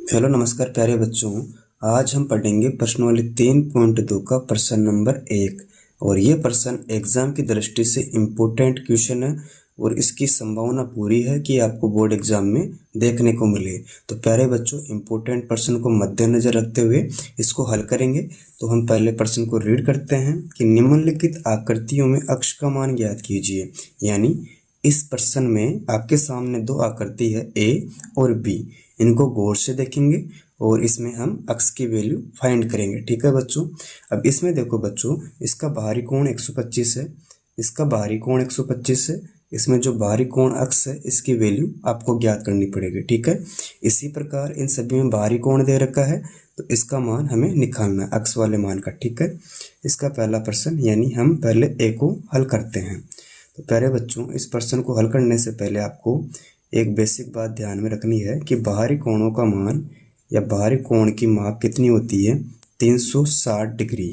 Hello नमस्कार प्यारे बच्चों। आज हम पढ़ेंगे प्रश्नावली 3.2 का प्रश्न नंबर 1 और ये प्रश्न एग्जाम की दृष्टि से इम्पोर्टेंट क्वेश्चन है और इसकी संभावना पूरी है कि आपको बोर्ड एग्जाम में देखने को मिले। तो प्यारे बच्चों, इम्पोर्टेंट प्रश्न को मद्देनजर रखते हुए इसको हल करेंगे। तो हम पहले प्रश्न को रीड करते हैं कि निम्नलिखित आकृतियों में अक्ष का मान ज्ञात कीजिए। यानी इस प्रश्न में आपके सामने दो आकृति है ए और बी, इनको गौर से देखेंगे और इसमें हम अक्स की वैल्यू फाइंड करेंगे। ठीक है बच्चों। अब इसमें देखो बच्चों, इसका बाहरी कोण 125 है, इसका बाहरी कोण 125 है। इसमें जो बाहरी कोण अक्स है इसकी वैल्यू आपको ज्ञात करनी पड़ेगी। ठीक है। इसी प्रकार इन सभी में बाहरी कोण दे रखा है तो इसका मान हमें निकालना है अक्स वाले मान का। ठीक है। इसका पहला प्रश्न यानी हम पहले ए को हल करते हैं। तो प्यारे बच्चों, इस प्रश्न को हल करने से पहले आपको एक बेसिक बात ध्यान में रखनी है कि बाहरी कोणों का मान या बाहरी कोण की माप कितनी होती है, 360 डिग्री।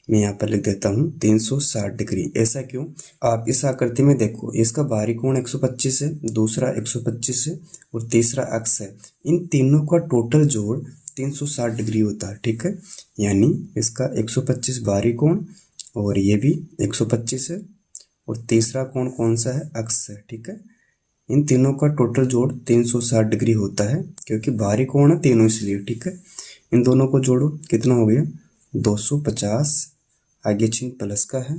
मैं यहाँ पर लिख देता हूँ 360 डिग्री। ऐसा क्यों? आप इस आकृति में देखो, इसका बाहरी कोण 125 है, दूसरा 125 है और तीसरा अक्स है। इन तीनों का टोटल जोड़ 360 डिग्री होता है। ठीक है। यानी इसका 125 बाहरी कोण और ये भी 125 है और तीसरा कोण कौन सा है, अक्स है। ठीक है। इन तीनों का टोटल जोड़ 360 डिग्री होता है क्योंकि बाहरी कोण है तीनों, इसलिए। ठीक है। इन दोनों को जोड़ो, कितना हो गया 250। आगे चिन्ह प्लस का है,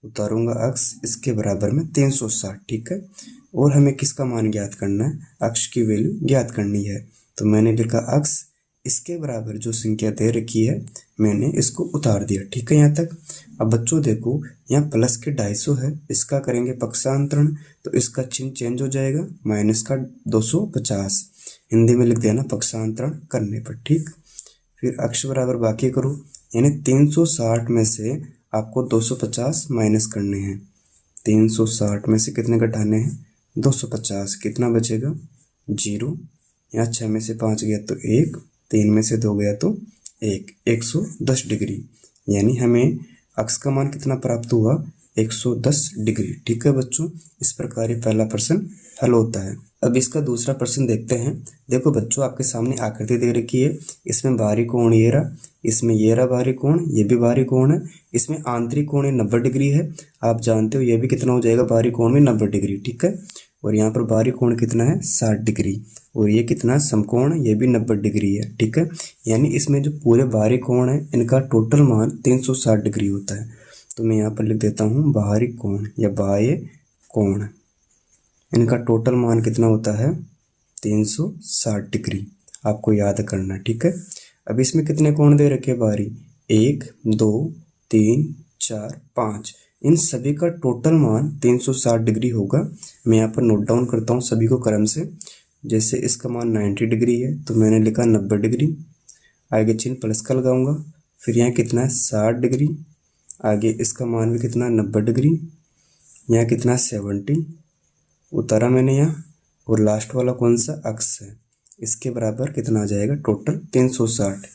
उतारूंगा अक्स, इसके बराबर में 360। ठीक है। और हमें किसका मान ज्ञात करना है, अक्स की वैल्यू ज्ञात करनी है। तो मैंने लिखा अक्स, इसके बराबर जो संख्या दे रखी है मैंने इसको उतार दिया। ठीक है यहाँ तक। अब बच्चों देखो, यहाँ प्लस के 250 है, इसका करेंगे पक्षांतरण तो इसका चिन्ह चेंज हो जाएगा, माइनस का 250 हिंदी में लिख देना पक्षांतरण करने पर। ठीक। फिर अक्ष बराबर बाकी करो, यानी 360 में से आपको 250 माइनस करने हैं। 360 में से कितने घटाने हैं, 250। कितना बचेगा, 0। यहाँ 6 में से 5 गया तो 1, 3 में से 2 गया तो 1, 110 डिग्री। यानी हमें अक्स का मान कितना प्राप्त हुआ, 110 डिग्री। ठीक है बच्चों। इस प्रकार ये पहला प्रश्न हल होता है। अब इसका दूसरा प्रश्न देखते हैं। देखो बच्चों, आपके सामने आकृति दे रखी है, इसमें बाहरी कोण ये रहा, इसमें ये रहा बाहरी कोण, ये भी बाहरी कोण है। इसमें आंतरिक कोण 90 डिग्री है। आप जानते हो ये भी कितना हो जाएगा, बाहरी कोण में 90 डिग्री। ठीक है। और यहाँ पर बाहरी कोण कितना है, 60 डिग्री। और ये कितना समकोण, ये भी 90 डिग्री है। ठीक है। यानी इसमें जो पूरे बाहरी कोण है इनका टोटल मान 360 डिग्री होता है। तो मैं यहाँ पर लिख देता हूँ बाहरी कोण या बाह्य कोण, इनका टोटल मान कितना होता है, 360 डिग्री। आपको याद करना। ठीक है। अब इसमें कितने कोण दे रखे बाहरी, 1 2 3 4 5, इन सभी का टोटल मान 360 डिग्री होगा। मैं यहाँ पर नोट डाउन करता हूँ सभी को क्रम से। जैसे इसका मान 90 डिग्री है तो मैंने लिखा 90 डिग्री, आगे चिन्ह प्लस का लगाऊंगा। फिर यहाँ कितना है, 60 डिग्री। आगे इसका मान भी कितना, 90 डिग्री। यहाँ कितना, 70 उतारा मैंने यहाँ। और लास्ट वाला कौन सा, अक्स है, इसके बराबर कितना आ जाएगा, टोटल 360।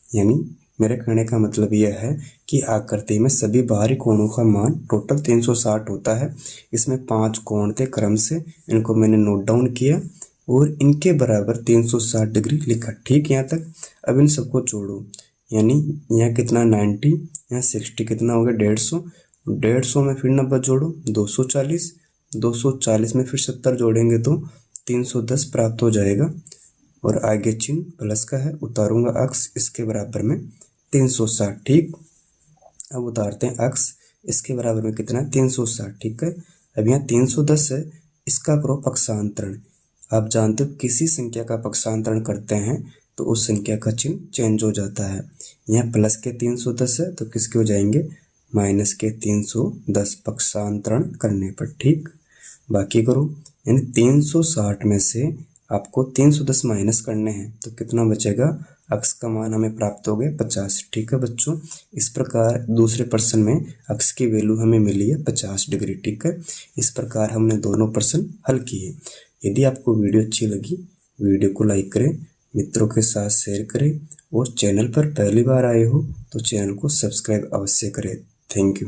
यानी मेरे कहने का मतलब यह है कि आकृति में सभी बाहरी कोणों का मान टोटल 360 होता है। इसमें 5 कोण थे क्रम से, इनको मैंने नोट डाउन किया और इनके बराबर 360 डिग्री लिखा। ठीक यहाँ तक। अब इन सबको जोड़ो, यानी यहाँ कितना 90, यहाँ 60, कितना हो गया 150। 150 में फिर 90 जोड़ो 240, 240 में फिर 70 जोड़ेंगे तो 310 प्राप्त हो जाएगा। और आगे चिन्ह प्लस का है, उतारूंगा अक्स, इसके बराबर में 360। ठीक। अब उतारते हैं अक्स, इसके बराबर में कितना है, 360। ठीक है। अब यहाँ 310 है, इसका करो पक्षांतरण। आप जानते हो किसी संख्या का पक्षांतरण करते हैं तो उस संख्या का चिन्ह चेंज हो जाता है। यहाँ प्लस के 310 है तो किसके हो जाएंगे, माइनस के 310 पक्षांतरण करने पर। ठीक। बाकी करो, यानी 360 में से आपको 310 माइनस करने हैं तो कितना बचेगा, अक्स का मान हमें प्राप्त हो गया 50। ठीक है बच्चों। इस प्रकार दूसरे प्रश्न में अक्स की वैल्यू हमें मिली है 50 डिग्री। ठीक है। इस प्रकार हमने दोनों प्रश्न हल किए। यदि आपको वीडियो अच्छी लगी, वीडियो को लाइक करें, मित्रों के साथ शेयर करें और चैनल पर पहली बार आए हो तो चैनल को सब्सक्राइब अवश्य करें। Thank you.